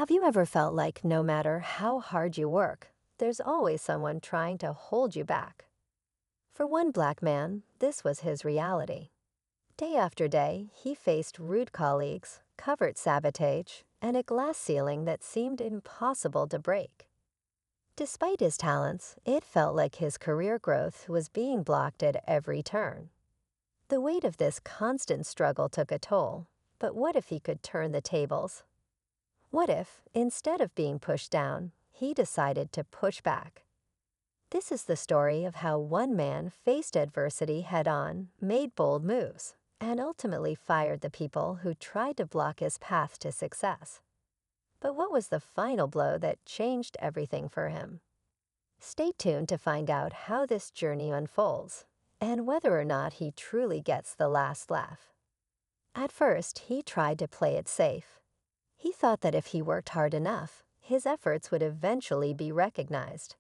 Have you ever felt like no matter how hard you work, there's always someone trying to hold you back? For one black man, this was his reality. Day after day, he faced rude colleagues, covert sabotage, and a glass ceiling that seemed impossible to break. Despite his talents, it felt like his career growth was being blocked at every turn. The weight of this constant struggle took a toll, but what if he could turn the tables? What if, instead of being pushed down, he decided to push back? This is the story of how one man faced adversity head-on, made bold moves, and ultimately fired the people who tried to block his path to success. But what was the final blow that changed everything for him? Stay tuned to find out how this journey unfolds, and whether or not he truly gets the last laugh. At first, he tried to play it safe. He thought that if he worked hard enough, his efforts would eventually be recognized.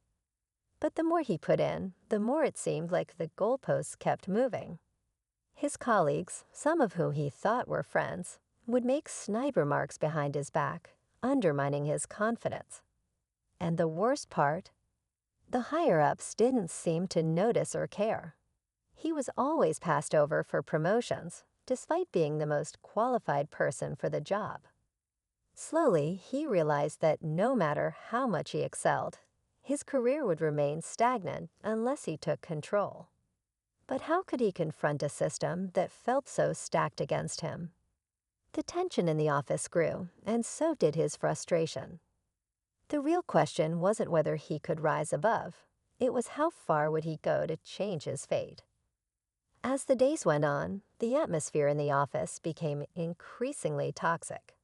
But the more he put in, the more it seemed like the goalposts kept moving. His colleagues, some of whom he thought were friends, would make sniper marks behind his back, undermining his confidence. And the worst part? The higher-ups didn't seem to notice or care. He was always passed over for promotions, despite being the most qualified person for the job. Slowly, he realized that no matter how much he excelled, his career would remain stagnant unless he took control. But how could he confront a system that felt so stacked against him? The tension in the office grew, and so did his frustration. The real question wasn't whether he could rise above. It was how far would he go to change his fate. As the days went on, the atmosphere in the office became increasingly toxic.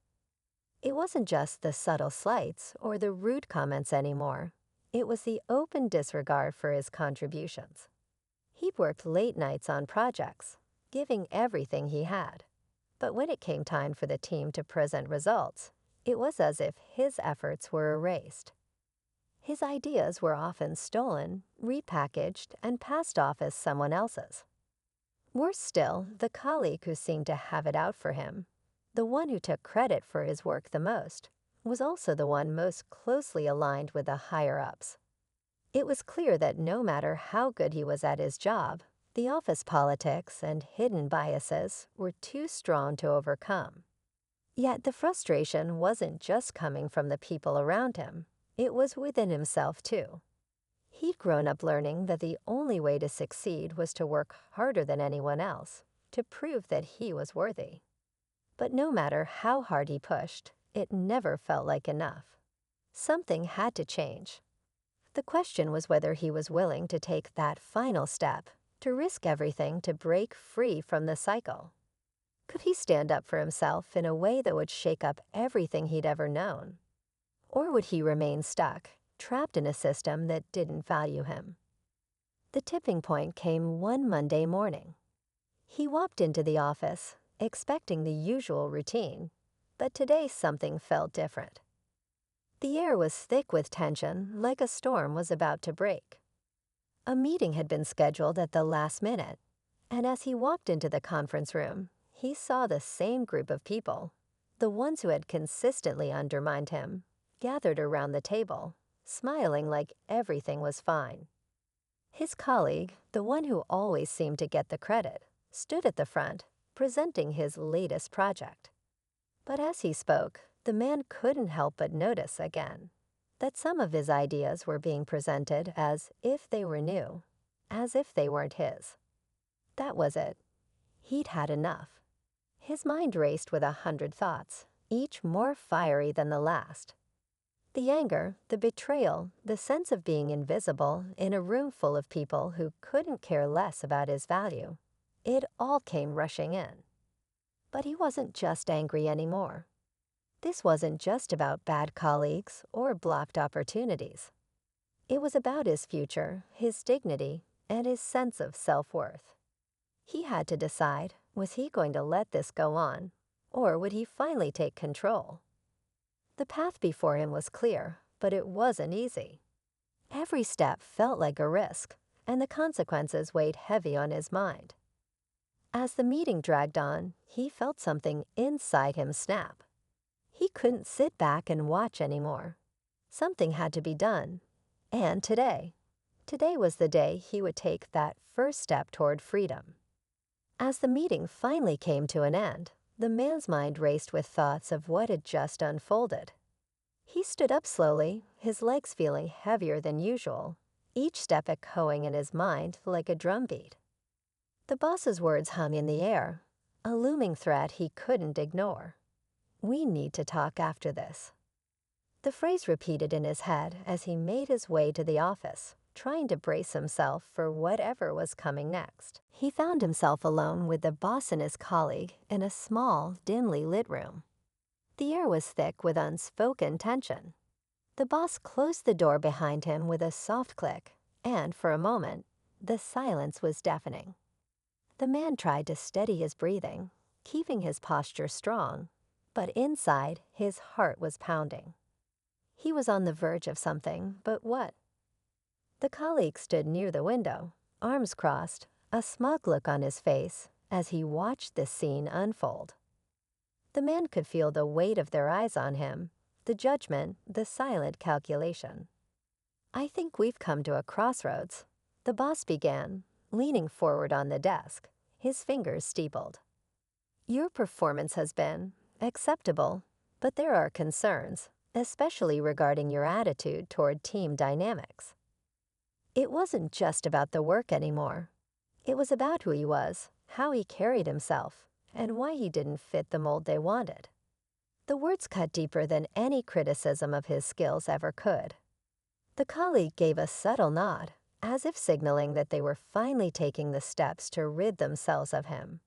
It wasn't just the subtle slights or the rude comments anymore. It was the open disregard for his contributions. He'd worked late nights on projects, giving everything he had. But when it came time for the team to present results, it was as if his efforts were erased. His ideas were often stolen, repackaged, and passed off as someone else's. Worse still, the colleague who seemed to have it out for him, the one who took credit for his work the most, was also the one most closely aligned with the higher-ups. It was clear that no matter how good he was at his job, the office politics and hidden biases were too strong to overcome. Yet the frustration wasn't just coming from the people around him. It was within himself too. He'd grown up learning that the only way to succeed was to work harder than anyone else, to prove that he was worthy. But no matter how hard he pushed, it never felt like enough. Something had to change. The question was whether he was willing to take that final step, to risk everything to break free from the cycle. Could he stand up for himself in a way that would shake up everything he'd ever known? Or would he remain stuck, trapped in a system that didn't value him? The tipping point came one Monday morning. He walked into the office, expecting the usual routine, but today something felt different. The air was thick with tension, like a storm was about to break. A meeting had been scheduled at the last minute, and as he walked into the conference room, he saw the same group of people, the ones who had consistently undermined him, gathered around the table, smiling like everything was fine. His colleague, the one who always seemed to get the credit, stood at the front, presenting his latest project. But as he spoke, the man couldn't help but notice again that some of his ideas were being presented as if they were new, as if they weren't his. That was it. He'd had enough. His mind raced with 100 thoughts, each more fiery than the last. The anger, the betrayal, the sense of being invisible in a room full of people who couldn't care less about his value, it all came rushing in. But he wasn't just angry anymore. This wasn't just about bad colleagues or blocked opportunities. It was about his future, his dignity, and his sense of self-worth. He had to decide, was he going to let this go on, or would he finally take control? The path before him was clear, but it wasn't easy. Every step felt like a risk, and the consequences weighed heavy on his mind. As the meeting dragged on, he felt something inside him snap. He couldn't sit back and watch anymore. Something had to be done. And today was the day he would take that first step toward freedom. As the meeting finally came to an end, the man's mind raced with thoughts of what had just unfolded. He stood up slowly, his legs feeling heavier than usual, each step echoing in his mind like a drumbeat. The boss's words hung in the air, a looming threat he couldn't ignore. "We need to talk after this." The phrase repeated in his head as he made his way to the office, trying to brace himself for whatever was coming next. He found himself alone with the boss and his colleague in a small, dimly lit room. The air was thick with unspoken tension. The boss closed the door behind him with a soft click, and for a moment, the silence was deafening. The man tried to steady his breathing, keeping his posture strong, but inside, his heart was pounding. He was on the verge of something, but what? The colleague stood near the window, arms crossed, a smug look on his face as he watched this scene unfold. The man could feel the weight of their eyes on him, the judgment, the silent calculation. "I think we've come to a crossroads," the boss began, leaning forward on the desk, his fingers steepled. "Your performance has been acceptable, but there are concerns, especially regarding your attitude toward team dynamics." It wasn't just about the work anymore. It was about who he was, how he carried himself, and why he didn't fit the mold they wanted. The words cut deeper than any criticism of his skills ever could. The colleague gave a subtle nod, as if signaling that they were finally taking the steps to rid themselves of him.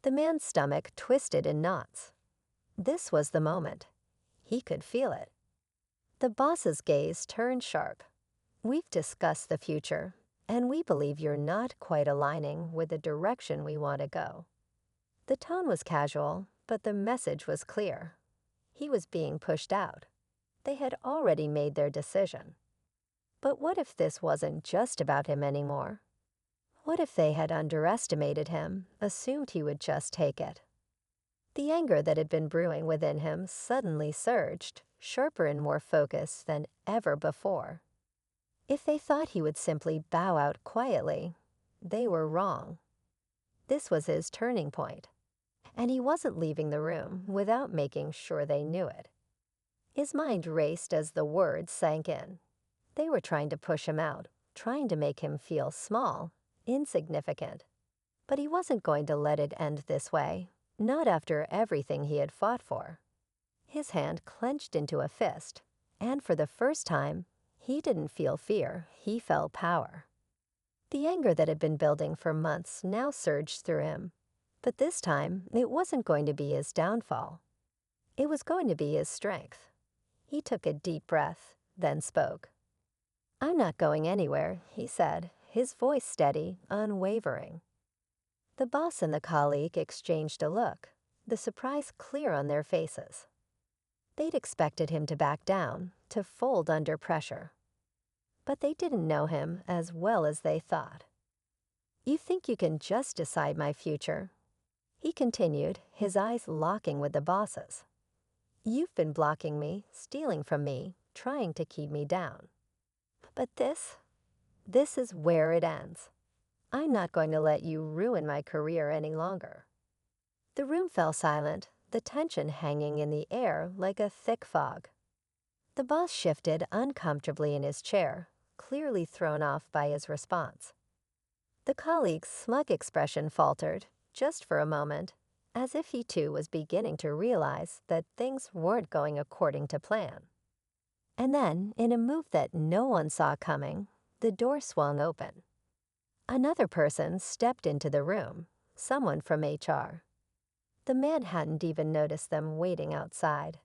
The man's stomach twisted in knots. This was the moment. He could feel it. The boss's gaze turned sharp. "We've discussed the future, and we believe you're not quite aligning with the direction we want to go." The tone was casual, but the message was clear. He was being pushed out. They had already made their decision. But what if this wasn't just about him anymore? What if they had underestimated him, assumed he would just take it? The anger that had been brewing within him suddenly surged, sharper and more focused than ever before. If they thought he would simply bow out quietly, they were wrong. This was his turning point, and he wasn't leaving the room without making sure they knew it. His mind raced as the words sank in. They were trying to push him out, trying to make him feel small, insignificant. But he wasn't going to let it end this way, not after everything he had fought for. His hand clenched into a fist, and for the first time, he didn't feel fear, he felt power. The anger that had been building for months now surged through him. But this time, it wasn't going to be his downfall. It was going to be his strength. He took a deep breath, then spoke. "I'm not going anywhere," he said, his voice steady, unwavering. The boss and the colleague exchanged a look, the surprise clear on their faces. They'd expected him to back down, to fold under pressure. But they didn't know him as well as they thought. "You think you can just decide my future?" he continued, his eyes locking with the boss's. "You've been blocking me, stealing from me, trying to keep me down. But this is where it ends. I'm not going to let you ruin my career any longer." The room fell silent, the tension hanging in the air like a thick fog. The boss shifted uncomfortably in his chair, clearly thrown off by his response. The colleague's smug expression faltered, just for a moment, as if he too was beginning to realize that things weren't going according to plan. And then, in a move that no one saw coming, the door swung open. Another person stepped into the room, someone from HR. The man hadn't even noticed them waiting outside.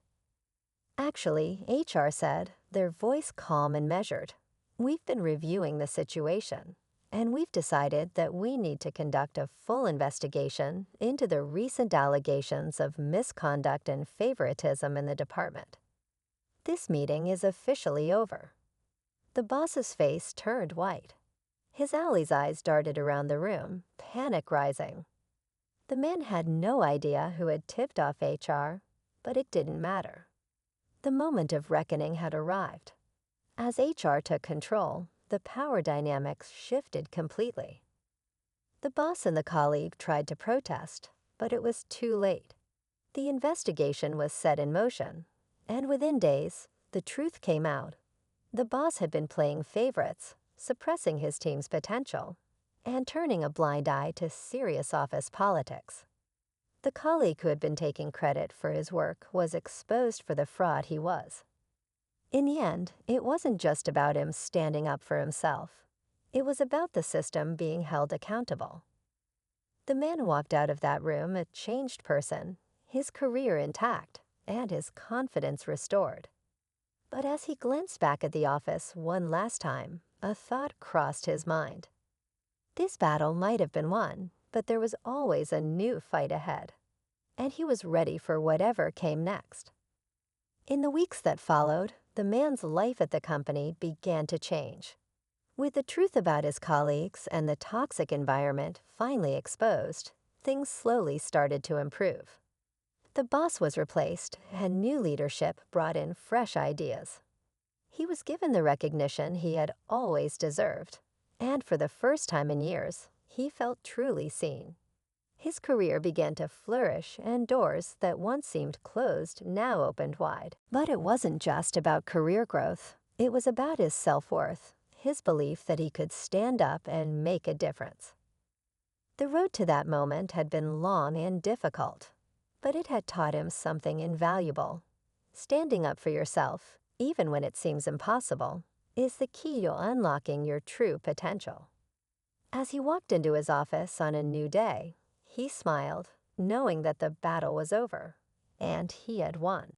"Actually," HR said, their voice calm and measured, "we've been reviewing the situation, and we've decided that we need to conduct a full investigation into the recent allegations of misconduct and favoritism in the department. This meeting is officially over." The boss's face turned white. His alley's eyes darted around the room, panic rising. The man had no idea who had tipped off HR, but it didn't matter. The moment of reckoning had arrived. As HR took control, the power dynamics shifted completely. The boss and the colleague tried to protest, but it was too late. The investigation was set in motion, and within days, the truth came out. The boss had been playing favorites, suppressing his team's potential, and turning a blind eye to serious office politics. The colleague who had been taking credit for his work was exposed for the fraud he was. In the end, it wasn't just about him standing up for himself. It was about the system being held accountable. The man walked out of that room a changed person, his career intact, and his confidence restored. But as he glanced back at the office one last time, a thought crossed his mind. This battle might have been won, but there was always a new fight ahead, and he was ready for whatever came next. In the weeks that followed, the man's life at the company began to change. With the truth about his colleagues and the toxic environment finally exposed, things slowly started to improve. The boss was replaced, and new leadership brought in fresh ideas. He was given the recognition he had always deserved, and for the first time in years, he felt truly seen. His career began to flourish, and doors that once seemed closed now opened wide. But it wasn't just about career growth. It was about his self-worth, his belief that he could stand up and make a difference. The road to that moment had been long and difficult, but it had taught him something invaluable. Standing up for yourself, even when it seems impossible, is the key to unlocking your true potential. As he walked into his office on a new day, he smiled, knowing that the battle was over, and he had won.